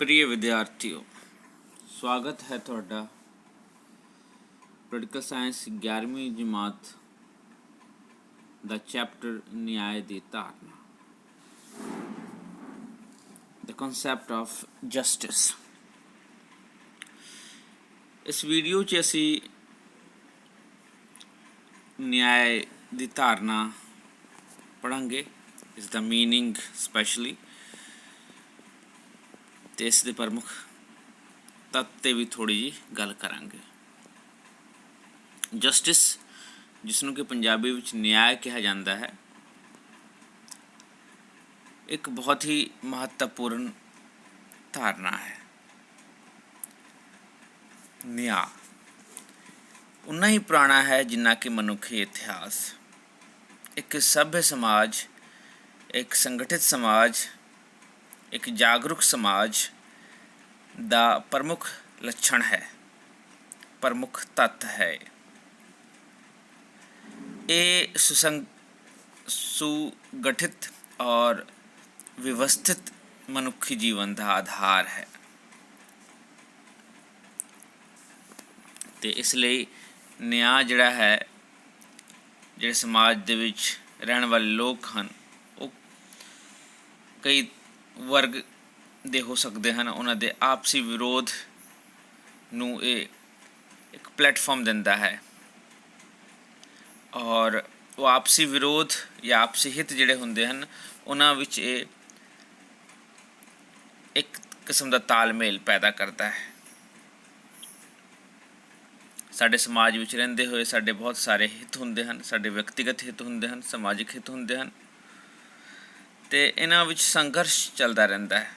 प्रिय विद्यार्थियों, स्वागत है ਤੁਹਾਡਾ ਪੋਲੀਟੀਕਲ ਸਾਇੰਸ 11ਵੀਂ ਜਮਾਤ ਦਾ ਚੈਪਟਰ ਨਿਆਂ ਦੀ ਧਾਰਨਾ, ਦ ਕਨਸੈਪਟ ਆਫ ਜਸਟਿਸ। ਇਸ ਵੀਡੀਓ 'ਚ ਅਸੀਂ ਨਿਆਂ ਦੀ ਧਾਰਨਾ ਪੜ੍ਹਾਂਗੇ, ਇਸ ਦਾ ਮੀਨਿੰਗ ਸਪੈਸ਼ਲੀ, ਤੇ ਇਸ ਦੇ ਪ੍ਰਮੁੱਖ ਤੱਤ 'ਤੇ ਵੀ ਥੋੜ੍ਹੀ ਜਿਹੀ ਗੱਲ ਕਰਾਂਗੇ। ਜਸਟਿਸ, ਜਿਸ ਨੂੰ ਕਿ ਪੰਜਾਬੀ ਵਿੱਚ ਨਿਆਂ ਕਿਹਾ ਜਾਂਦਾ ਹੈ, ਇੱਕ ਬਹੁਤ ਹੀ ਮਹੱਤਵਪੂਰਨ ਧਾਰਨਾ ਹੈ। ਨਿਆਂ ਉਨਾ ਹੀ ਪੁਰਾਣਾ ਹੈ ਜਿੰਨਾ ਕਿ ਮਨੁੱਖੀ ਇਤਿਹਾਸ। ਇੱਕ ਸਭ्य ਸਮਾਜ, ਇੱਕ ਸੰਗਠਿਤ ਸਮਾਜ, ਇੱਕ ਜਾਗਰੂਕ ਸਮਾਜ ਦਾ ਪ੍ਰਮੁੱਖ ਲੱਛਣ ਹੈ, ਪ੍ਰਮੁੱਖ ਤੱਤ ਹੈ। ਇਹ ਸੁਗਠਿਤ ਔਰ ਵਿਵਸਥਿਤ ਮਨੁੱਖੀ ਜੀਵਨ ਦਾ ਆਧਾਰ ਹੈ, ਅਤੇ ਇਸ ਲਈ ਨਿਆਂ ਜਿਹੜਾ ਹੈ, ਜਿਹੜੇ ਸਮਾਜ ਦੇ ਵਿੱਚ ਰਹਿਣ ਵਾਲੇ ਲੋਕ ਹਨ, ਉਹ ਕਈ ਵਰਗ ਦੇ ਹੋ ਸਕਦੇ ਹਨ। ਉਹਨਾਂ ਦੇ ਆਪਸੀ ਵਿਰੋਧ ਨੂੰ ਇਹ ਇੱਕ ਪਲੇਟਫਾਰਮ ਦਿੰਦਾ ਹੈ, ਔਰ ਉਹ ਆਪਸੀ ਵਿਰੋਧ ਜਾਂ ਆਪਸੀ ਹਿੱਤ ਜਿਹੜੇ ਹੁੰਦੇ ਹਨ, ਉਹਨਾਂ ਵਿੱਚ ਇਹ ਇੱਕ ਕਿਸਮ ਦਾ ਤਾਲਮੇਲ ਪੈਦਾ ਕਰਦਾ ਹੈ। ਸਾਡੇ ਸਮਾਜ ਵਿੱਚ ਰਹਿੰਦੇ ਹੋਏ ਸਾਡੇ ਬਹੁਤ ਸਾਰੇ ਹਿੱਤ ਹੁੰਦੇ ਹਨ, ਸਾਡੇ ਵਿਅਕਤੀਗਤ ਹਿੱਤ ਹੁੰਦੇ ਹਨ, ਸਮਾਜਿਕ ਹਿੱਤ ਹੁੰਦੇ ਹਨ, ਅਤੇ ਇਹਨਾਂ ਵਿੱਚ ਸੰਘਰਸ਼ ਚੱਲਦਾ ਰਹਿੰਦਾ ਹੈ।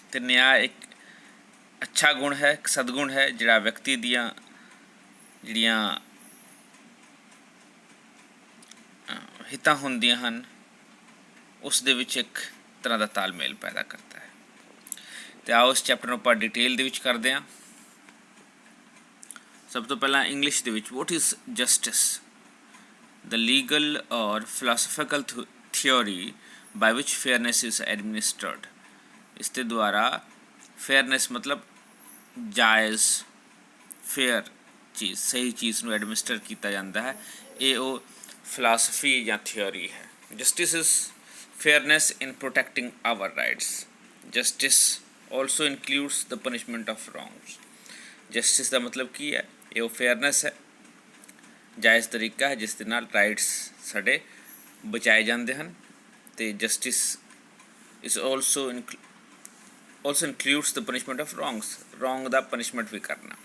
ਅਤੇ ਨਿਆਂ ਇੱਕ ਅੱਛਾ ਗੁਣ ਹੈ, ਇੱਕ ਸਦਗੁਣ ਹੈ, ਜਿਹੜਾ ਵਿਅਕਤੀ ਦੀਆਂ ਜਿਹੜੀਆਂ ਹਿੱਤਾਂ ਹੁੰਦੀਆਂ ਹਨ, ਉਸ ਦੇ ਵਿੱਚ ਇੱਕ ਤਰ੍ਹਾਂ ਦਾ ਤਾਲਮੇਲ ਪੈਦਾ ਕਰਦਾ ਹੈ। ਅਤੇ ਆਓ ਇਸ ਚੈਪਟਰ ਨੂੰ ਆਪਾਂ ਡਿਟੇਲ ਦੇ ਵਿੱਚ ਕਰਦੇ ਹਾਂ। ਸਭ ਤੋਂ ਪਹਿਲਾਂ ਇੰਗਲਿਸ਼ ਦੇ ਵਿੱਚ, what is justice? The legal or philosophical theory by which fairness is administered. ਇਸ ਦੇ ਦੁਆਰਾ ਫੇਅਰਨੈਸ ਮਤਲਬ ਜਾਇਜ਼, ਫੇਅਰ ਚੀਜ਼, ਸਹੀ ਚੀਜ਼ ਨੂੰ ਐਡਮਿਨਿਸਟਰ ਕੀਤਾ ਜਾਂਦਾ ਹੈ। ਇਹ ਉਹ ਫਿਲਾਸਫੀ ਜਾਂ ਥਿਓਰੀ ਹੈ। Justice is fairness in protecting our rights. Justice also includes the punishment of wrongs. Justice ਦਾ ਮਤਲਬ ਕੀ ਹੈ? ਇਹ ਉਹ ਫੇਅਰਨੈਸ ਹੈ, ਜਾਇਜ਼ ਤਰੀਕਾ ਹੈ ਜਿਸ ਦੇ ਨਾਲ ਰਾਈਟਸ ਸਾਡੇ ਬਚਾਏ ਜਾਂਦੇ ਹਨ। ਅਤੇ justice is also includes the punishment of wrongs. Wrong ਦਾ ਪਨਿਸ਼ਮੈਂਟ ਵੀ ਕਰਨਾ,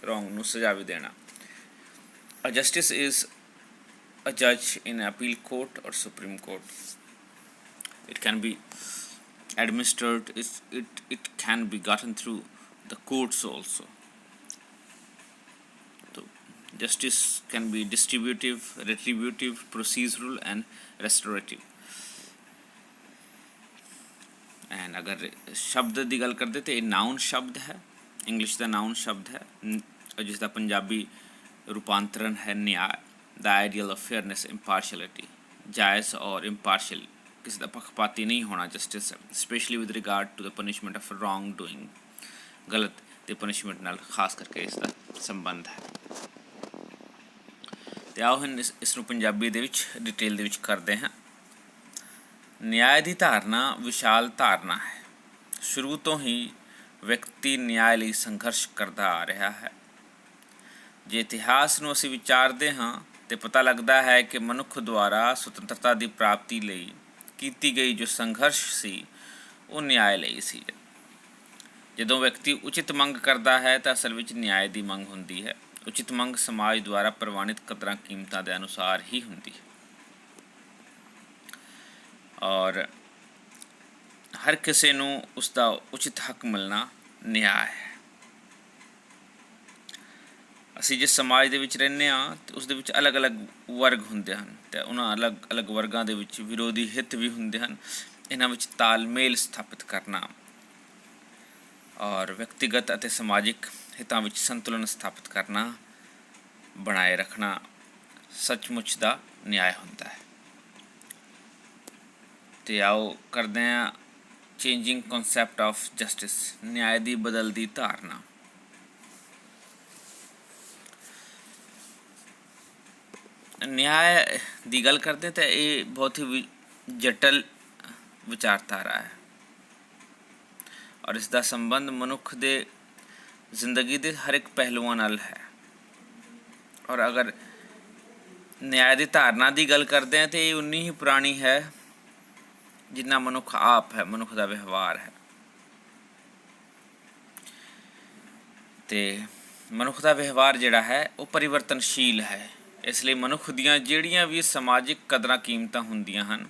ਰੋਂਗ ਨੂੰ ਸਜ਼ਾ ਵੀ ਦੇਣਾ। A justice is a judge in appeal court or supreme court. It can be administered, it can be gotten through the courts also. So justice can be distributive, retributive, procedural and restorative. And अगर शब्द ਦੀ ਗੱਲ ਕਰਦੇ ਤਾਂ ਇਹ ਨਾउन ਸ਼ਬਦ ਹੈ, English ਦਾ ਨਾउन ਸ਼ਬਦ ਹੈ, ਜਿਸ ਦਾ ਪੰਜਾਬੀ ਰੂਪਾਂਤਰਨ ਹੈ ਨਿਆਂ। The ideal of fairness, impartiality, ਜਾਇਜ਼ ਔਰ impartial, ਕਿਸੇ ਦਾ ਪੱਖਪਾਤੀ ਨਹੀਂ ਹੋਣਾ ਜਸਟਿਸ ਹੈ, specially with regard to the punishment of wrong doing. ਗਲਤ ਅਤੇ ਪਨਿਸ਼ਮੈਂਟ ਨਾਲ ਖਾਸ ਕਰਕੇ ਇਸ ਦਾ ਸੰਬੰਧ ਹੈ। ਅਤੇ ਆਓ ਹੁਣ ਇਸ ਨੂੰ ਪੰਜਾਬੀ ਦੇ ਵਿੱਚ ਡਿਟੇਲ ਦੇ ਵਿੱਚ ਕਰਦੇ ਹਾਂ। ਨਿਆਂ ਦੀ ਧਾਰਨਾ ਵਿਸ਼ਾਲ ਧਾਰਨਾ ਹੈ। ਸ਼ੁਰੂ ਤੋਂ ਹੀ ਵਿਅਕਤੀ ਨਿਆਂ ਲਈ ਸੰਘਰਸ਼ ਕਰਦਾ ਆ ਰਿਹਾ ਹੈ। ਜੇ ਇਤਿਹਾਸ ਨੂੰ ਅਸੀਂ ਵਿਚਾਰਦੇ ਹਾਂ ਤਾਂ ਪਤਾ ਲੱਗਦਾ ਹੈ ਕਿ ਮਨੁੱਖ ਦੁਆਰਾ ਸੁਤੰਤਰਤਾ ਦੀ ਪ੍ਰਾਪਤੀ ਲਈ ਕੀਤੀ ਗਈ ਜੋ ਸੰਘਰਸ਼ ਸੀ, ਉਹ ਨਿਆਂ ਲਈ ਸੀ। ਜਦੋਂ ਵਿਅਕਤੀ ਉਚਿਤ ਮੰਗ ਕਰਦਾ ਹੈ ਤਾਂ ਅਸਲ ਵਿੱਚ ਨਿਆਂ ਦੀ ਮੰਗ ਹੁੰਦੀ ਹੈ। ਉਚਿਤ ਮੰਗ ਸਮਾਜ ਦੁਆਰਾ ਪ੍ਰਵਾਨਿਤ ਕਦਰਾਂ ਕੀਮਤਾਂ ਦੇ ਅਨੁਸਾਰ ਹੀ ਹੁੰਦੀ ਹੈ, ਔਰ ਹਰ ਕਿਸੇ ਨੂੰ ਉਸਦਾ ਉਚਿਤ ਹੱਕ ਮਿਲਣਾ ਨਿਆਂ ਹੈ। ਅਸੀਂ ਜਿਸ ਸਮਾਜ ਦੇ ਵਿੱਚ ਰਹਿੰਦੇ ਹਾਂ ਅਤੇ ਉਸ ਦੇ ਵਿੱਚ ਅਲੱਗ ਅਲੱਗ ਵਰਗ ਹੁੰਦੇ ਹਨ, ਅਤੇ ਉਹਨਾਂ ਅਲੱਗ ਅਲੱਗ ਵਰਗਾਂ ਦੇ ਵਿੱਚ ਵਿਰੋਧੀ ਹਿੱਤ ਵੀ ਹੁੰਦੇ ਹਨ। ਇਹਨਾਂ ਵਿੱਚ ਤਾਲਮੇਲ ਸਥਾਪਿਤ ਕਰਨਾ ਔਰ ਵਿਅਕਤੀਗਤ ਅਤੇ ਸਮਾਜਿਕ ਹਿੱਤਾਂ ਵਿੱਚ ਸੰਤੁਲਨ ਸਥਾਪਿਤ ਕਰਨਾ, ਬਣਾਏ ਰੱਖਣਾ ਸੱਚਮੁੱਚ ਦਾ ਨਿਆਂ ਹੁੰਦਾ ਹੈ। ਅਤੇ ਆਓ ਕਰਦੇ ਹਾਂ ਚੇਂਜਿੰਗ ਕਨਸੈਪਟ ਆਫ ਜਸਟਿਸ, ਨਿਆਂ ਦੀ ਬਦਲਦੀ ਧਾਰਨਾ। ਨਿਆਂ ਦੀ ਗੱਲ ਕਰਦੇ ਤਾਂ ਇਹ ਬਹੁਤ ਹੀ ਜਟਲ ਵਿਚਾਰਧਾਰਾ ਹੈ ਔਰ ਇਸ ਦਾ ਸੰਬੰਧ ਮਨੁੱਖ ਦੇ ਜ਼ਿੰਦਗੀ ਦੇ ਹਰ ਇੱਕ ਪਹਿਲੂਆਂ ਨਾਲ ਹੈ। ਔਰ ਅਗਰ ਨਿਆਂ ਦੀ ਧਾਰਨਾ ਦੀ ਗੱਲ ਕਰਦੇ ਹਾਂ ਤਾਂ ਇਹ ਉਨੀ ਹੀ ਪੁਰਾਣੀ ਹੈ ਜਿੰਨਾ ਮਨੁੱਖ ਆਪ ਹੈ, ਮਨੁੱਖ ਦਾ ਵਿਵਹਾਰ ਹੈ। ਅਤੇ ਮਨੁੱਖ ਦਾ ਵਿਵਹਾਰ ਜਿਹੜਾ ਹੈ ਉਹ ਪਰਿਵਰਤਨਸ਼ੀਲ ਹੈ। ਇਸ ਲਈ ਮਨੁੱਖ ਦੀਆਂ ਜਿਹੜੀਆਂ ਵੀ ਸਮਾਜਿਕ ਕਦਰਾਂ ਕੀਮਤਾਂ ਹੁੰਦੀਆਂ ਹਨ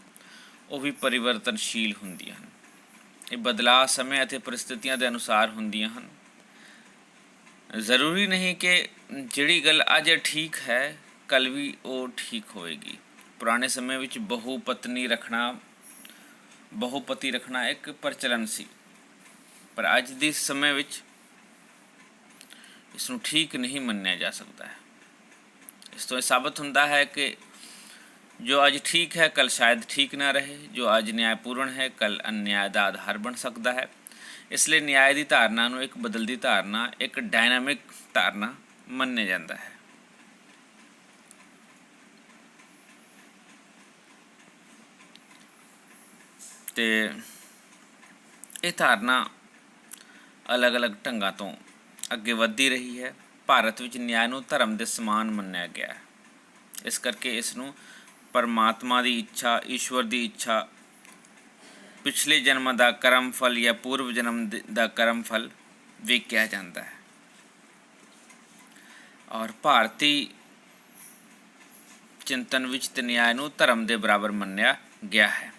ਉਹ ਵੀ ਪਰਿਵਰਤਨਸ਼ੀਲ ਹੁੰਦੀਆਂ ਹਨ। ਇਹ ਬਦਲਾਅ ਸਮੇਂ ਅਤੇ ਪਰਿਸਥਿਤੀਆਂ ਦੇ ਅਨੁਸਾਰ ਹੁੰਦੀਆਂ ਹਨ। ਜ਼ਰੂਰੀ ਨਹੀਂ ਕਿ ਜਿਹੜੀ ਗੱਲ ਅੱਜ ਠੀਕ ਹੈ ਕੱਲ੍ਹ ਵੀ ਉਹ ਠੀਕ ਹੋਵੇਗੀ। ਪੁਰਾਣੇ ਸਮੇਂ ਵਿੱਚ ਬਹੁਪਤੀ ਰੱਖਣਾ ਇੱਕ ਪ੍ਰਚਲਨ ਸੀ, ਪਰ ਅੱਜ ਦੇ ਸਮੇਂ ਵਿੱਚ ਇਸ ਨੂੰ ਠੀਕ ਨਹੀਂ ਮੰਨਿਆ ਜਾ ਸਕਦਾ ਹੈ। ਇਸ ਤੋਂ ਇਹ ਸਾਬਤ ਹੁੰਦਾ ਹੈ ਕਿ ਜੋ ਅੱਜ ਠੀਕ ਹੈ ਕੱਲ੍ਹ ਸ਼ਾਇਦ ਠੀਕ ਨਾ ਰਹੇ, ਜੋ ਅੱਜ ਨਿਆਂਪੂਰਨ ਹੈ ਕੱਲ੍ਹ ਅਨਿਆਂ ਦਾ ਆਧਾਰ ਬਣ ਸਕਦਾ ਹੈ। ਇਸ ਲਈ ਨਿਆਂ ਦੀ ਧਾਰਨਾ ਨੂੰ ਇੱਕ ਬਦਲਦੀ ਧਾਰਨਾ, ਇੱਕ ਡਾਇਨਾਮਿਕ ਧਾਰਨਾ ਮੰਨਿਆ ਜਾਂਦਾ ਹੈ। ਅਤੇ ਇਹ ਧਾਰਨਾ ਅਲੱਗ-ਅਲੱਗ ਢੰਗਾਂ ਤੋਂ ਅੱਗੇ ਵੱਧਦੀ ਰਹੀ ਹੈ। ਭਾਰਤ ਵਿੱਚ ਨਿਆਂ ਨੂੰ ਧਰਮ ਦੇ ਸਮਾਨ ਮੰਨਿਆ ਗਿਆ ਹੈ। ਇਸ ਕਰਕੇ ਇਸ ਨੂੰ ਪਰਮਾਤਮਾ ਦੀ ਇੱਛਾ, ਈਸ਼ਵਰ ਦੀ ਇੱਛਾ, ਪਿਛਲੇ ਜਨਮ ਦਾ ਕਰਮ ਫਲ ਜਾਂ ਪੂਰਵ ਜਨਮ ਦਾ ਕਰਮ ਫਲ ਵੇਖਿਆ ਜਾਂਦਾ ਹੈ। ਔਰ ਭਾਰਤੀ ਚਿੰਤਨ ਵਿੱਚ ਤੇ ਨਿਆਂ ਨੂੰ ਧਰਮ ਦੇ ਬਰਾਬਰ ਮੰਨਿਆ ਗਿਆ ਹੈ।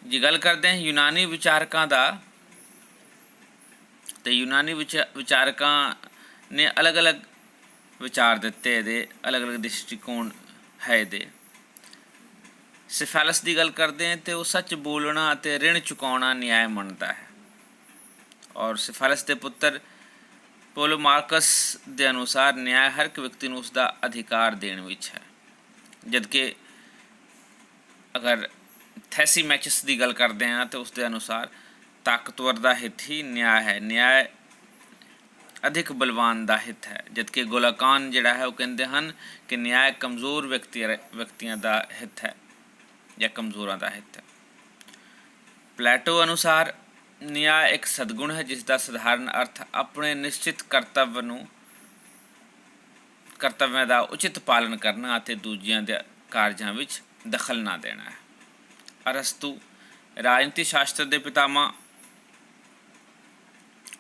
ਜੇ ਗੱਲ ਕਰਦੇ ਹਾਂ ਯੂਨਾਨੀ ਵਿਚਾਰਕਾਂ ਦਾ, ਅਤੇ ਯੂਨਾਨੀ ਵਿਚਾਰਕਾਂ ਨੇ ਅਲੱਗ-ਅਲੱਗ ਵਿਚਾਰ ਦਿੱਤੇ, ਇਹਦੇ ਅਲੱਗ-ਅਲੱਗ ਦ੍ਰਿਸ਼ਟੀਕੋਣ ਹੈ ਇਹਦੇ। ਸਿਫੈਲਸ ਦੀ ਗੱਲ ਕਰਦੇ ਹਾਂ ਤਾਂ ਉਹ ਸੱਚ ਬੋਲਣਾ ਅਤੇ ਰਿਣ ਚੁਕਾਉਣਾ ਨਿਆਂ ਮੰਨਦਾ ਹੈ। ਔਰ ਸਿਫੈਲਸ ਦੇ ਪੁੱਤਰ ਪੋਲੋਮਾਰਕਸ ਦੇ ਅਨੁਸਾਰ ਨਿਆਂ ਹਰ ਇੱਕ ਵਿਅਕਤੀ ਨੂੰ ਉਸਦਾ ਅਧਿਕਾਰ ਦੇਣ ਵਿੱਚ ਹੈ। ਜਦਕਿ ਅਗਰ ਥੈਸੀਮੈਚਸ ਦੀ ਗੱਲ ਕਰਦੇ ਹਾਂ ਤਾਂ ਉਸਦੇ ਅਨੁਸਾਰ ਤਾਕਤਵਰ ਦਾ ਹਿੱਤ ਹੀ ਨਿਆਂ ਹੈ, ਨਿਆਂ ਅਧਿਕ ਬਲਵਾਨ ਦਾ ਹਿੱਤ ਹੈ। ਜਦਕਿ ਗੋਲਾਕਾਨ ਜਿਹੜਾ ਹੈ ਉਹ ਕਹਿੰਦੇ ਹਨ ਕਿ ਨਿਆਂ ਕਮਜ਼ੋਰ ਵਿਅਕਤੀਆਂ ਦਾ ਹਿੱਤ ਹੈ ਜਾਂ ਕਮਜ਼ੋਰਾਂ ਦਾ ਹਿੱਤ ਹੈ। ਪਲੈਟੋ ਅਨੁਸਾਰ ਨਿਆਂ ਇੱਕ ਸਦਗੁਣ ਹੈ ਜਿਸ ਦਾ ਸਧਾਰਨ ਅਰਥ ਆਪਣੇ ਨਿਸ਼ਚਿਤ ਕਰਤੱਵਿਆਂ ਦਾ ਉਚਿਤ ਪਾਲਨ ਕਰਨਾ ਅਤੇ ਦੂਜਿਆਂ ਦੇ ਕਾਰਜਾਂ ਵਿੱਚ ਦਖਲ ਨਾ ਦੇਣਾ ਹੈ। ਅਰਸਤੂ ਰਾਜਨੀਤੀ ਸ਼ਾਸਤਰ ਦੇ ਪਿਤਾਮਾ,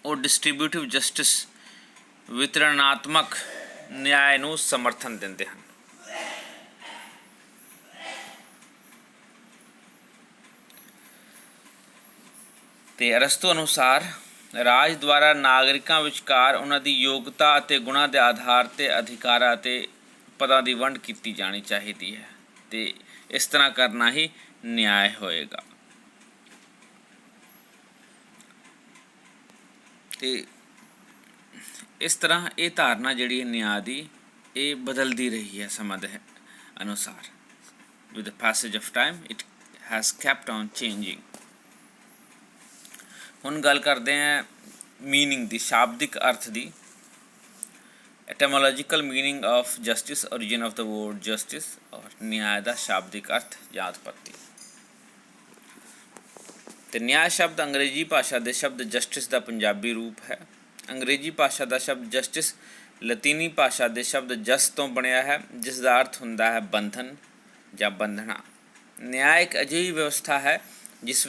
ਉਹ ਡਿਸਟ੍ਰੀਬਿਊਟਿਵ ਜਸਟਿਸ, ਵਿਤਰਣਾਤਮਕ ਨਿਆਂ ਨੂੰ ਸਮਰਥਨ ਦਿੰਦੇ ਹਨ। ਅਤੇ ਅਰਸਤੂ ਅਨੁਸਾਰ ਰਾਜ ਦੁਆਰਾ ਨਾਗਰਿਕਾਂ ਵਿਚਕਾਰ ਉਹਨਾਂ ਦੀ ਯੋਗਤਾ ਅਤੇ ਗੁਣਾਂ ਦੇ ਆਧਾਰ 'ਤੇ ਅਧਿਕਾਰਾਂ ਅਤੇ ਪਦਾਂ ਦੀ ਵੰਡ ਕੀਤੀ ਜਾਣੀ ਚਾਹੀਦੀ ਹੈ ਅਤੇ ਇਸ ਤਰ੍ਹਾਂ ਕਰਨਾ ਹੀ ਨਿਆਂ ਹੋਏਗਾ। ਅਤੇ ਇਸ ਤਰ੍ਹਾਂ ਇਹ ਧਾਰਨਾ ਜਿਹੜੀ ਹੈ ਨਿਆਂ ਦੀ, ਇਹ ਬਦਲਦੀ ਰਹੀ ਹੈ ਸਮਾਂ ਦੇ ਅਨੁਸਾਰ। With the passage of time it has kept on changing. ਹੁਣ ਗੱਲ ਕਰਦੇ ਹਾਂ ਮੀਨਿੰਗ ਦੀ, ਸ਼ਾਬਦਿਕ ਅਰਥ ਦੀ। Etymological meaning of justice, origin of the word justice ਔਰ ਨਿਆਂ ਦਾ ਸ਼ਾਬਦਿਕ ਅਰਥ ਜਾਂ ਉਤਪੱਤੀ। ਅਤੇ ਨਿਆਂ ਸ਼ਬਦ ਅੰਗਰੇਜ਼ੀ ਭਾਸ਼ਾ ਦੇ ਸ਼ਬਦ ਜਸਟਿਸ ਦਾ ਪੰਜਾਬੀ ਰੂਪ ਹੈ। ਅੰਗਰੇਜ਼ੀ ਭਾਸ਼ਾ ਦਾ ਸ਼ਬਦ ਜਸਟਿਸ ਲਤੀਨੀ ਭਾਸ਼ਾ ਦੇ ਸ਼ਬਦ ਜਸ ਤੋਂ ਬਣਿਆ ਹੈ, ਜਿਸ ਦਾ ਅਰਥ ਹੁੰਦਾ ਹੈ ਬੰਧਨ ਜਾਂ ਬੰਧਨਾ। ਨਿਆਂ ਇੱਕ ਅਜਿਹੀ ਵਿਵਸਥਾ ਹੈ ਜਿਸ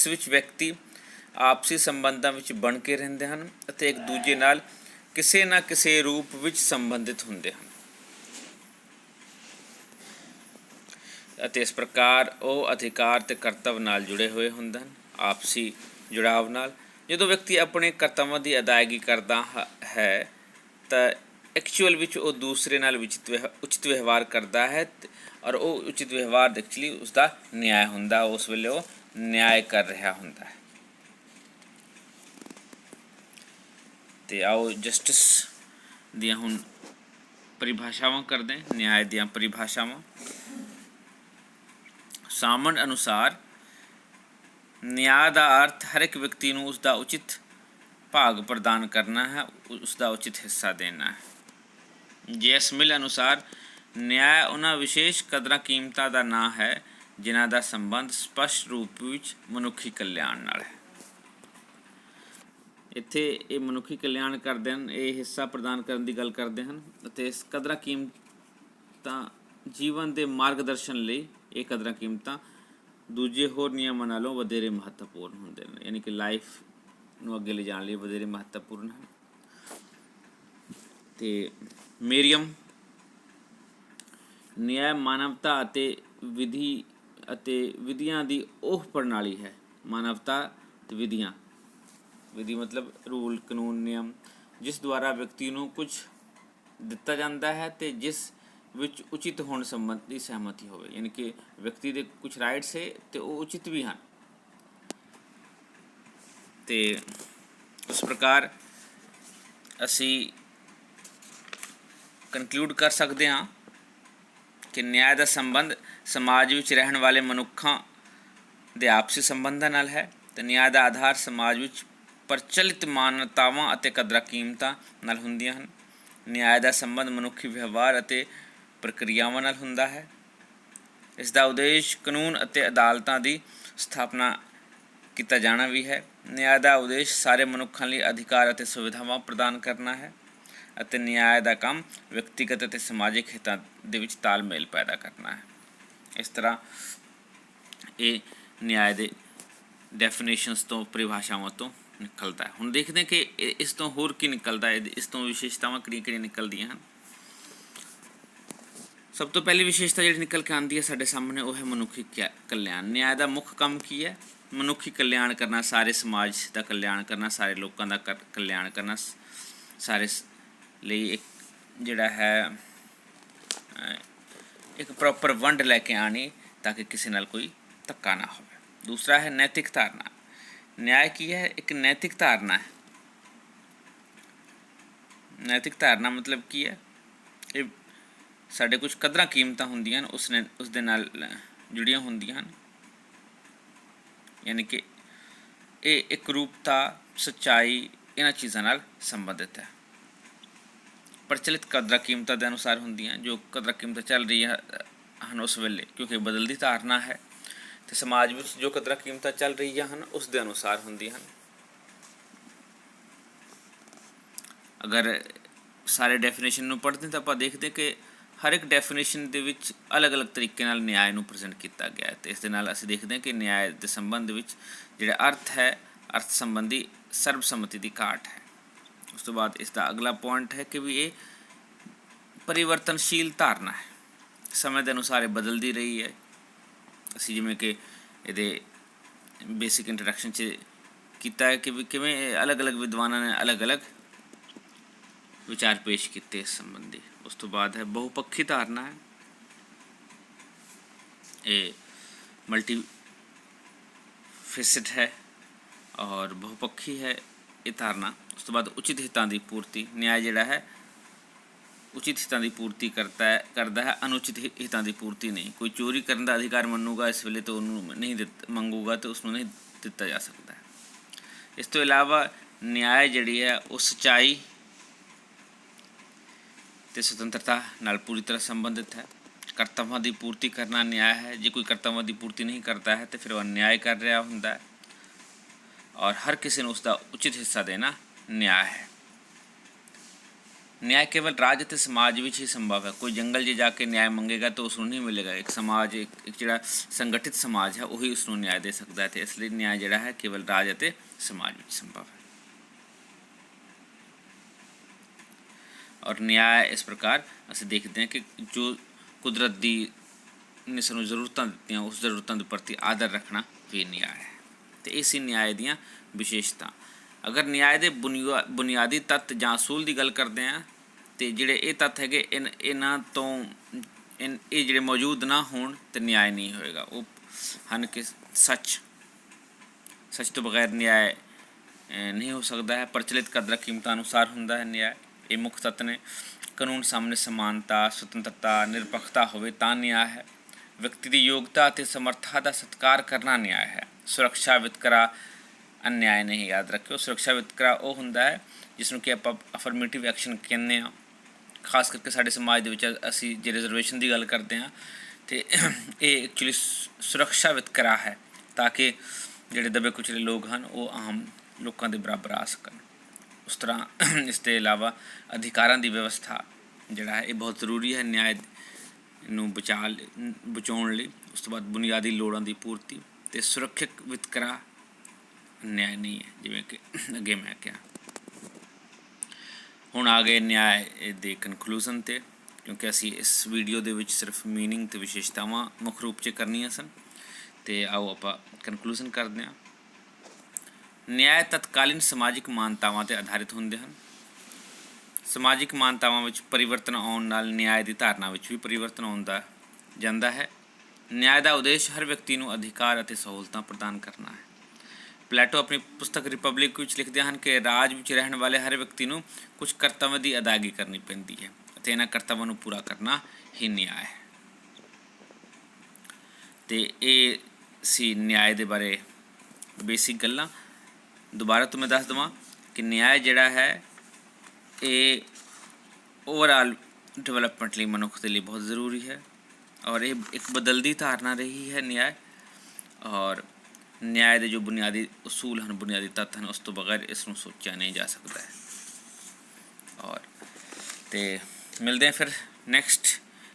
ਵਿੱਚ ਵਿਅਕਤੀ ਆਪਸੀ ਸੰਬੰਧਾਂ ਵਿੱਚ ਬਣ ਕੇ ਰਹਿੰਦੇ ਹਨ ਅਤੇ ਇੱਕ ਦੂਜੇ ਨਾਲ ਕਿਸੇ ਨਾ ਕਿਸੇ ਰੂਪ ਵਿੱਚ ਸੰਬੰਧਿਤ ਹੁੰਦੇ ਹਨ। ਅਤੇ ਇਸ ਪ੍ਰਕਾਰ ਉਹ ਅਧਿਕਾਰ ਅਤੇ ਕਰਤੱਵ ਨਾਲ ਜੁੜੇ ਹੋਏ ਹੁੰਦੇ ਹਨ, ਆਪਸੀ ਜੁੜਾਵ ਨਾਲ। ਜਦੋਂ ਵਿਅਕਤੀ ਆਪਣੇ ਕਰਤੱਵਾਂ ਦੀ ਅਦਾਇਗੀ ਕਰਦਾ ਹੈ ਤਾਂ ਐਕਚੁਅਲ ਵਿੱਚ ਉਹ ਦੂਸਰੇ ਨਾਲ ਉਚਿਤ ਵਿਵਹਾਰ ਕਰਦਾ ਹੈ ਔਰ ਉਹ ਉਚਿਤ ਵਿਵਹਾਰ ਐਕਚੁਅਲੀ ਉਸਦਾ ਨਿਆਂ ਹੁੰਦਾ, ਉਸ ਵੇਲੇ ਉਹ ਨਿਆਂ ਕਰ ਰਿਹਾ ਹੁੰਦਾ ਹੈ। ਅਤੇ ਆਓ ਜਸਟਿਸ ਦੀਆਂ ਹੁਣ ਪਰਿਭਾਸ਼ਾਵਾਂ ਕਰਦੇ ਹਾਂ, ਨਿਆਂ ਦੀਆਂ ਪਰਿਭਾਸ਼ਾਵਾਂ। ਸਾਮਨ ਅਨੁਸਾਰ ਨਿਆਂ ਦਾ ਅਰਥ ਹਰ ਇੱਕ ਵਿਅਕਤੀ ਨੂੰ ਉਸ ਦਾ ਉਚਿਤ ਭਾਗ ਪ੍ਰਦਾਨ ਕਰਨਾ ਹੈ, ਉਸ ਦਾ ਉਚਿਤ ਹਿੱਸਾ ਦੇਣਾ ਹੈ। ਜੇ.ਐਸ. ਮਿਲ ਅਨੁਸਾਰ ਨਿਆਂ ਉਹਨਾਂ ਵਿਸ਼ੇਸ਼ ਕਦਰਾਂ ਕੀਮਤਾਂ ਦਾ ਨਾਂ ਹੈ ਜਿਨ੍ਹਾਂ ਦਾ ਸੰਬੰਧ ਸਪਸ਼ਟ ਰੂਪ ਵਿੱਚ ਮਨੁੱਖੀ ਕਲਿਆਣ ਨਾਲ ਹੈ। ਇੱਥੇ ਇਹ ਮਨੁੱਖੀ ਕਲਿਆਣ ਕਰਦੇ ਹਨ, ਇਹ ਹਿੱਸਾ ਪ੍ਰਦਾਨ ਕਰਨ ਦੀ ਗੱਲ ਕਰਦੇ ਹਨ ਅਤੇ ਇਸ ਕਦਰਾਂ ਕੀਮਤਾਂ ਜੀਵਨ ਦੇ ਮਾਰਗਦਰਸ਼ਨ ਲਈ ਇਹ ਕਦਰਾਂ ਕੀਮਤਾਂ ਦੂਜੇ ਹੋਰ ਨਿਯਮਾਂ ਨਾਲੋਂ ਵਧੇਰੇ ਮਹੱਤਵਪੂਰਨ ਹੁੰਦੇ ਨੇ, ਯਾਨੀ ਕਿ ਲਾਈਫ ਨੂੰ ਅੱਗੇ ਲਿਜਾਣ ਲਈ ਵਧੇਰੇ ਮਹੱਤਵਪੂਰਨ ਹਨ। ਅਤੇ ਮੇਰੀਅਮ ਨਿਆਂ ਮਾਨਵਤਾ ਅਤੇ ਵਿਧੀਆਂ ਦੀ ਉਹ ਪ੍ਰਣਾਲੀ ਹੈ। ਮਾਨਵਤਾ ਅਤੇ ਵਿਧੀ ਮਤਲਬ ਰੂਲ, ਕਾਨੂੰਨ, ਨਿਯਮ, ਜਿਸ ਦੁਆਰਾ ਵਿਅਕਤੀ ਨੂੰ ਕੁਝ ਦਿੱਤਾ ਜਾਂਦਾ ਹੈ ਅਤੇ ਜਿਸ ਵਿੱਚ ਉਚਿਤ ਹੋਣ ਸੰਬੰਧੀ ਸਹਿਮਤੀ ਹੋਵੇ, ਯਾਨੀ ਕਿ ਵਿਅਕਤੀ ਦੇ ਕੁਝ ਰਾਈਟਸ ਹੈ ਅਤੇ ਉਹ ਉਚਿਤ ਵੀ ਹਨ। ਅਤੇ ਉਸ ਪ੍ਰਕਾਰ ਅਸੀਂ ਕਨਕਲੂਡ ਕਰ ਸਕਦੇ ਹਾਂ ਕਿ ਨਿਆਂ ਦਾ ਸੰਬੰਧ ਸਮਾਜ ਵਿੱਚ ਰਹਿਣ ਵਾਲੇ ਮਨੁੱਖਾਂ ਦੇ ਆਪਸੀ ਸੰਬੰਧਾਂ ਨਾਲ ਹੈ ਅਤੇ ਨਿਆਂ ਦਾ ਆਧਾਰ ਸਮਾਜ ਵਿੱਚ ਪ੍ਰਚਲਿਤ ਮਾਨਤਾਵਾਂ ਅਤੇ ਕਦਰਾਂ ਕੀਮਤਾਂ ਨਾਲ ਹੁੰਦੀਆਂ ਹਨ। ਨਿਆਂ ਦਾ ਸੰਬੰਧ ਮਨੁੱਖੀ ਵਿਵਹਾਰ ਅਤੇ ਪ੍ਰਕਿਰਿਆਵਾਂ ਨਾਲ ਹੁੰਦਾ ਹੈ। ਇਸ ਦਾ ਉਦੇਸ਼ ਕਾਨੂੰਨ ਅਤੇ ਅਦਾਲਤਾਂ ਦੀ ਸਥਾਪਨਾ ਕੀਤਾ ਜਾਣਾ ਵੀ ਹੈ। ਨਿਆਂ ਦਾ ਉਦੇਸ਼ ਸਾਰੇ ਮਨੁੱਖਾਂ ਲਈ ਅਧਿਕਾਰ ਅਤੇ ਸੁਵਿਧਾਵਾਂ ਪ੍ਰਦਾਨ ਕਰਨਾ ਹੈ ਅਤੇ ਨਿਆਂ ਦਾ ਕੰਮ ਵਿਅਕਤੀਗਤ ਅਤੇ ਸਮਾਜਿਕ ਹਿੱਤਾਂ ਦੇ ਵਿੱਚ ਤਾਲਮੇਲ ਪੈਦਾ ਕਰਨਾ ਹੈ। ਇਸ ਤਰ੍ਹਾਂ ਇਹ ਨਿਆਂ ਦੇ ਡੈਫੀਨੇਸ਼ਨਸ ਤੋਂ, ਪਰਿਭਾਸ਼ਾਵਾਂ ਤੋਂ ਨਿਕਲਦਾ ਹੈ। ਹੁਣ ਦੇਖਦੇ ਹਾਂ ਕਿ ਇਸ ਤੋਂ ਹੋਰ ਕੀ ਨਿਕਲਦਾ ਹੈ, ਇਸ ਤੋਂ ਵਿਸ਼ੇਸ਼ਤਾਵਾਂ ਕਿਹੜੀਆਂ ਨਿਕਲਦੀਆਂ ਹਨ। ਸਭ ਤੋਂ ਪਹਿਲੀ ਵਿਸ਼ੇਸ਼ਤਾ ਜਿਹੜੀ ਨਿਕਲ ਕੇ ਆਉਂਦੀ ਹੈ ਸਾਡੇ ਸਾਹਮਣੇ, ਉਹ ਹੈ ਮਨੁੱਖੀ ਕਲਿਆਣ। ਨਿਆਂ ਦਾ ਮੁੱਖ ਕੰਮ ਕੀ ਹੈ? ਮਨੁੱਖੀ ਕਲਿਆਣ ਕਰਨਾ, ਸਾਰੇ ਸਮਾਜ ਦਾ ਕਲਿਆਣ ਕਰਨਾ, ਸਾਰੇ ਲੋਕਾਂ ਦਾ ਕਲਿਆਣ ਕਰਨਾ, ਸਾਰੇ ਲਈ ਇੱਕ ਜਿਹੜਾ ਹੈ ਇੱਕ ਪ੍ਰੋਪਰ ਵੰਡ ਲੈ ਕੇ ਆਉਣੀ ਤਾਂ ਕਿ ਕਿਸੇ ਨਾਲ ਕੋਈ ਧੱਕਾ ਨਾ ਹੋਵੇ। ਦੂਸਰਾ ਹੈ ਨੈਤਿਕ ਧਾਰਨਾ। ਨਿਆਂ ਕੀ ਹੈ? ਇੱਕ ਨੈਤਿਕ ਧਾਰਨਾ ਹੈ। ਨੈਤਿਕ ਧਾਰਨਾ ਮਤਲਬ ਕੀ ਹੈ? ਇਹ ਸਾਡੇ ਕੁਝ ਕਦਰਾਂ ਕੀਮਤਾਂ ਹੁੰਦੀਆਂ ਹਨ, ਉਸ ਦੇ ਨਾਲ ਜੁੜੀਆਂ ਹੁੰਦੀਆਂ ਹਨ, ਯਾਨੀ ਕਿ ਇਹ ਇਕਰੂਪਤਾ, ਸੱਚਾਈ, ਇਹਨਾਂ ਚੀਜ਼ਾਂ ਨਾਲ ਸੰਬੰਧਿਤ ਹੈ। ਪ੍ਰਚਲਿਤ ਕਦਰਾਂ ਕੀਮਤਾਂ ਦੇ ਅਨੁਸਾਰ ਹੁੰਦੀਆਂ, ਜੋ ਕਦਰਾਂ ਕੀਮਤਾਂ ਚੱਲ ਰਹੀਆਂ ਹਨ ਉਸ ਵੇਲੇ, ਕਿਉਂਕਿ ਬਦਲਦੀ ਧਾਰਨਾ ਹੈ ਅਤੇ ਸਮਾਜ ਵਿੱਚ ਜੋ ਕਦਰਾਂ ਕੀਮਤਾਂ ਚੱਲ ਰਹੀਆਂ ਹਨ ਉਸ ਦੇ ਅਨੁਸਾਰ ਹੁੰਦੀਆਂ ਹਨ। ਅਗਰ ਸਾਰੇ ਡੈਫੀਨੇਸ਼ਨ ਨੂੰ ਪੜ੍ਹਦੇ ਤਾਂ ਆਪਾਂ ਦੇਖਦੇ ਕਿ ਹਰ ਇੱਕ ਡੈਫੀਨੇਸ਼ਨ ਦੇ ਵਿੱਚ ਅਲੱਗ-ਅਲੱਗ ਤਰੀਕੇ ਨਾਲ ਨਿਆਂ ਨੂੰ ਪ੍ਰੈਜ਼ੈਂਟ ਕੀਤਾ ਗਿਆ ਹੈ ਅਤੇ ਇਸ ਦੇ ਨਾਲ ਅਸੀਂ ਦੇਖਦੇ ਹਾਂ ਕਿ ਨਿਆਂ ਦੇ ਸੰਬੰਧ ਵਿੱਚ ਜਿਹੜਾ ਅਰਥ ਹੈ, ਅਰਥ ਸੰਬੰਧੀ ਸਰਬਸੰਮਤੀ ਦੀ ਘਾਟ ਹੈ। ਉਸ ਤੋਂ ਬਾਅਦ ਇਸ ਦਾ ਅਗਲਾ ਪੁਆਇੰਟ ਹੈ ਕਿ ਵੀ ਇਹ ਪਰਿਵਰਤਨਸ਼ੀਲ ਧਾਰਨਾ ਹੈ, ਸਮੇਂ ਦੇ ਅਨੁਸਾਰ ਇਹ ਬਦਲਦੀ ਰਹੀ ਹੈ। ਅਸੀਂ ਜਿਵੇਂ ਕਿ ਇਹਦੇ ਬੇਸਿਕ ਇੰਟਰੈਕਸ਼ਨ 'ਚ ਕੀਤਾ ਹੈ ਕਿ ਵੀ ਕਿਵੇਂ ਅਲੱਗ-ਅਲੱਗ ਵਿਦਵਾਨਾਂ ਨੇ ਅਲੱਗ-ਅਲੱਗ ਵਿਚਾਰ ਪੇਸ਼ ਕੀਤੇ ਇਸ ਸੰਬੰਧੀ। ਉਸ ਤੋਂ ਬਾਅਦ ਹੈ ਬਹੁਪੱਖੀ ਧਾਰਨਾ ਹੈ। ਇਹ ਮਲਟੀ ਫੇਸਿਟ ਹੈ ਔਰ ਬਹੁਪੱਖੀ ਹੈ ਇਹ ਧਾਰਨਾ। ਉਸ ਤੋਂ ਬਾਅਦ ਉਚਿਤ ਹਿੱਤਾਂ ਦੀ ਪੂਰਤੀ। ਨਿਆਂ ਜਿਹੜਾ ਹੈ ਉਚਿਤ ਹਿੱਤਾਂ ਦੀ ਪੂਰਤੀ ਕਰਦਾ ਹੈ, ਅਨੁਚਿਤ ਹਿੱਤਾਂ ਦੀ ਪੂਰਤੀ ਨਹੀਂ। ਕੋਈ ਚੋਰੀ ਕਰਨ ਦਾ ਅਧਿਕਾਰ ਮੰਨੂਗਾ ਇਸ ਵੇਲੇ ਤਾਂ ਉਹਨੂੰ ਨਹੀਂ ਮੰਗੂਗਾ ਅਤੇ ਉਸਨੂੰ ਨਹੀਂ ਦਿੱਤਾ ਜਾ ਸਕਦਾ। ਇਸ ਤੋਂ ਇਲਾਵਾ ਨਿਆਂ ਜਿਹੜੀ ਹੈ ਉਹ ਸੱਚਾਈ ਅਤੇ ਸੁਤੰਤਰਤਾ ਨਾਲ ਪੂਰੀ ਤਰ੍ਹਾਂ ਸੰਬੰਧਿਤ ਹੈ। ਕਰਤੱਵਾਂ ਦੀ ਪੂਰਤੀ ਕਰਨਾ ਨਿਆਂ ਹੈ। ਜੇ ਕੋਈ ਕਰਤੱਵਾਂ ਦੀ ਪੂਰਤੀ ਨਹੀਂ ਕਰਦਾ ਹੈ ਤਾਂ ਫਿਰ ਉਹ ਅਨਿਆਏ ਕਰ ਰਿਹਾ ਹੁੰਦਾ ਹੈ ਔਰ ਹਰ ਕਿਸੇ ਨੂੰ ਉਸਦਾ ਉਚਿਤ ਹਿੱਸਾ ਦੇਣਾ ਨਿਆਂ ਹੈ। ਨਿਆਂ ਕੇਵਲ ਰਾਜ ਅਤੇ ਸਮਾਜ ਵਿੱਚ ਹੀ ਸੰਭਵ ਹੈ। ਕੋਈ ਜੰਗਲ 'ਚ ਜਾ ਕੇ ਨਿਆਂ ਮੰਗੇਗਾ ਤਾਂ ਉਸਨੂੰ ਨਹੀਂ ਮਿਲੇਗਾ। ਇੱਕ ਸਮਾਜ, ਇੱਕ ਜਿਹੜਾ ਸੰਗਠਿਤ ਸਮਾਜ ਹੈ ਉਹੀ ਉਸਨੂੰ ਨਿਆਂ ਦੇ ਸਕਦਾ ਹੈ ਅਤੇ ਇਸ ਲਈ ਨਿਆਂ ਜਿਹੜਾ ਹੈ ਕੇਵਲ ਰਾਜ ਅਤੇ ਸਮਾਜ ਵਿੱਚ ਸੰਭਵ ਹੈ। ਔਰ ਨਿਆਂ ਇਸ ਪ੍ਰਕਾਰ ਅਸੀਂ ਦੇਖਦੇ ਹਾਂ ਕਿ ਜੋ ਕੁਦਰਤ ਦੀ ਨੇ ਸਾਨੂੰ ਜ਼ਰੂਰਤਾਂ ਦਿੱਤੀਆਂ, ਉਸ ਜ਼ਰੂਰਤਾਂ ਦੇ ਪ੍ਰਤੀ ਆਦਰ ਰੱਖਣਾ ਵੀ ਨਿਆਂ ਹੈ ਅਤੇ ਇਹ ਸੀ ਨਿਆਂ ਦੀਆਂ ਵਿਸ਼ੇਸ਼ਤਾ। ਅਗਰ ਨਿਆਂ ਦੇ ਬੁਨਿਆਦੀ ਤੱਤ ਜਾਂ ਅਸੂਲ ਦੀ ਗੱਲ ਕਰਦੇ ਹਾਂ ਅਤੇ ਜਿਹੜੇ ਇਹ ਤੱਤ ਹੈਗੇ ਇਹਨਾਂ ਤੋਂ ਇਹ ਜਿਹੜੇ ਮੌਜੂਦ ਨਾ ਹੋਣ ਤਾਂ ਨਿਆਂ ਨਹੀਂ ਹੋਏਗਾ। ਉਹ ਹਨ ਕਿ ਸੱਚ ਤੋਂ ਬਗੈਰ ਨਿਆਂ ਨਹੀਂ ਹੋ ਸਕਦਾ ਹੈ। ਪ੍ਰਚਲਿਤ ਕਦਰਾਂ ਕੀਮਤਾਂ ਅਨੁਸਾਰ ਹੁੰਦਾ ਹੈ ਨਿਆਂ, ਇਹ ਮੁੱਖ ਤੱਤ ਨੇ। ਕਾਨੂੰਨ ਸਾਹਮਣੇ ਸਮਾਨਤਾ, ਸੁਤੰਤਰਤਾ, ਨਿਰਪੱਖਤਾ ਹੋਵੇ ਤਾਂ ਨਿਆਂ ਹੈ। ਵਿਅਕਤੀ ਦੀ ਯੋਗਤਾ ਅਤੇ ਸਮਰੱਥਾ ਦਾ ਸਤਿਕਾਰ ਕਰਨਾ ਨਿਆਂ ਹੈ। ਸੁਰੱਖਿਆ ਵਿਤਕਰਾ ਅਨਿਆਏ ਨਹੀਂ। ਯਾਦ ਰੱਖਿਓ, ਸੁਰੱਖਿਆ ਵਿਤਕਰਾ ਉਹ ਹੁੰਦਾ ਹੈ ਜਿਸ ਨੂੰ ਕਿ ਆਪਾਂ ਅਫਰਮੇਟਿਵ ਐਕਸ਼ਨ ਕਹਿੰਦੇ ਹਾਂ। ਖਾਸ ਕਰਕੇ ਸਾਡੇ ਸਮਾਜ ਦੇ ਵਿੱਚ ਅਸੀਂ ਜੇ ਰਿਜ਼ਰਵੇਸ਼ਨ ਦੀ ਗੱਲ ਕਰਦੇ ਹਾਂ ਅਤੇ ਇਹ ਐਕਚੁਅਲੀ ਸੁਰੱਖਿਆ ਵਿਤਕਰਾ ਹੈ, ਤਾਂ ਕਿ ਜਿਹੜੇ ਦਬੇ ਕੁਚਲੇ ਲੋਕ ਹਨ ਉਹ ਆਮ ਲੋਕਾਂ ਦੇ ਬਰਾਬਰ ਆ ਸਕਣ। ਉਸ ਤਰ੍ਹਾਂ ਇਸ ਤੋਂ ਇਲਾਵਾ ਅਧਿਕਾਰਾਂ ਦੀ ਵਿਵਸਥਾ ਜਿਹੜਾ ਹੈ ਇਹ ਬਹੁਤ ਜ਼ਰੂਰੀ ਹੈ ਨਿਆਂ ਨੂੰ ਬਚਾਉਣ ਲਈ। ਉਸ ਤੋਂ ਬਾਅਦ ਬੁਨਿਆਦੀ ਲੋੜਾਂ ਦੀ ਪੂਰਤੀ ਅਤੇ ਸੁਰੱਖਿਅਤ ਵਿਤਕਰਾ ਨਿਆਂ ਨਹੀਂ ਹੈ, ਜਿਵੇਂ ਕਿ ਅੱਗੇ ਮੈਂ ਕਿਹਾ। ਹੁਣ ਆ ਗਏ ਨਿਆਂ ਦੇ ਕਨਕਲੂਜ਼ਨ 'ਤੇ, ਕਿਉਂਕਿ ਅਸੀਂ ਇਸ ਵੀਡੀਓ ਦੇ ਵਿੱਚ ਸਿਰਫ ਮੀਨਿੰਗ ਅਤੇ ਵਿਸ਼ੇਸ਼ਤਾਵਾਂ ਮੁੱਖ ਰੂਪ 'ਚ ਕਰਨੀਆਂ ਸਨ। ਅਤੇ ਆਓ ਆਪਾਂ ਕਨਕਲੂਜ਼ਨ ਕਰਦੇ ਹਾਂ। ਨਿਆਂ ਤਤਕਾਲੀਨ ਸਮਾਜਿਕ ਮਾਨਤਾਵਾਂ 'ਤੇ ਆਧਾਰਿਤ ਹੁੰਦੇ ਹਨ। ਸਮਾਜਿਕ ਮਾਨਤਾਵਾਂ ਵਿੱਚ ਪਰਿਵਰਤਨ ਆਉਣ ਨਾਲ ਨਿਆਂ ਦੀ ਧਾਰਨਾ ਵਿੱਚ ਵੀ ਪਰਿਵਰਤਨ ਆਉਂਦਾ ਜਾਂਦਾ ਹੈ। ਨਿਆਂ ਦਾ ਉਦੇਸ਼ ਹਰ ਵਿਅਕਤੀ ਨੂੰ ਅਧਿਕਾਰ ਅਤੇ ਸਹੂਲਤਾਂ ਪ੍ਰਦਾਨ ਕਰਨਾ ਹੈ। ਪਲੈਟੋ ਆਪਣੀ ਪੁਸਤਕ ਰਿਪਬਲਿਕ ਵਿੱਚ ਲਿਖਦੇ ਹਨ ਕਿ ਰਾਜ ਵਿੱਚ ਰਹਿਣ ਵਾਲੇ ਹਰ ਵਿਅਕਤੀ ਨੂੰ ਕੁਝ ਕਰਤੱਵਾਂ ਦੀ ਅਦਾਇਗੀ ਕਰਨੀ ਪੈਂਦੀ ਹੈ ਅਤੇ ਇਹਨਾਂ ਕਰਤੱਵਾਂ ਨੂੰ ਪੂਰਾ ਕਰਨਾ ਹੀ ਨਿਆਂ ਹੈ। ਅਤੇ ਇਹ ਸੀ ਨਿਆਂ ਦੇ ਬਾਰੇ ਬੇਸਿਕ ਗੱਲਾਂ। ਦੁਬਾਰਾ ਤੋਂ ਮੈਂ ਦੱਸ ਦੇਵਾਂ ਕਿ ਨਿਆਂ ਜਿਹੜਾ ਹੈ ਇਹ ਓਵਰਆਲ ਡਿਵੈਲਪਮੈਂਟ ਲਈ ਮਨੁੱਖ ਦੇ ਲਈ ਬਹੁਤ ਜ਼ਰੂਰੀ ਹੈ, ਔਰ ਇਹ ਇੱਕ ਬਦਲਦੀ ਧਾਰਨਾ ਰਹੀ ਹੈ ਨਿਆਂ। ਔਰ ਨਿਆਂ ਦੇ ਜੋ ਬੁਨਿਆਦੀ ਅਸੂਲ ਹਨ, ਬੁਨਿਆਦੀ ਤੱਤ ਹਨ, ਉਸ ਤੋਂ ਬਗੈਰ ਇਸ ਨੂੰ ਸੋਚਿਆ ਨਹੀਂ ਜਾ ਸਕਦਾ ਹੈ। ਔਰ ਅਤੇ ਮਿਲਦੇ ਹਾਂ ਫਿਰ ਨੈਕਸਟ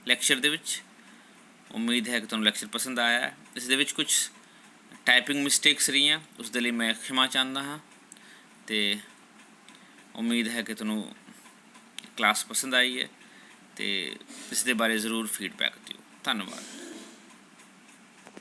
ਲੈਕਚਰ ਦੇ ਵਿੱਚ। ਉਮੀਦ ਹੈ ਕਿ ਤੁਹਾਨੂੰ ਲੈਕਚਰ ਪਸੰਦ ਆਇਆ ਹੈ। ਇਸ ਦੇ ਵਿੱਚ ਕੁਛ ਟਾਈਪਿੰਗ ਮਿਸਟੇਕਸ ਰਹੀਆਂ, ਉਸ ਦੇ ਲਈ ਮੈਂ ਖਿਮਾ ਚਾਹੁੰਦਾ ਹਾਂ। ਅਤੇ ਉਮੀਦ ਹੈ ਕਿ ਤੁਹਾਨੂੰ ਕਲਾਸ ਪਸੰਦ ਆਈ ਹੈ ਅਤੇ ਇਸ ਦੇ ਬਾਰੇ ਜ਼ਰੂਰ ਫੀਡਬੈਕ ਦਿਓ। ਧੰਨਵਾਦ।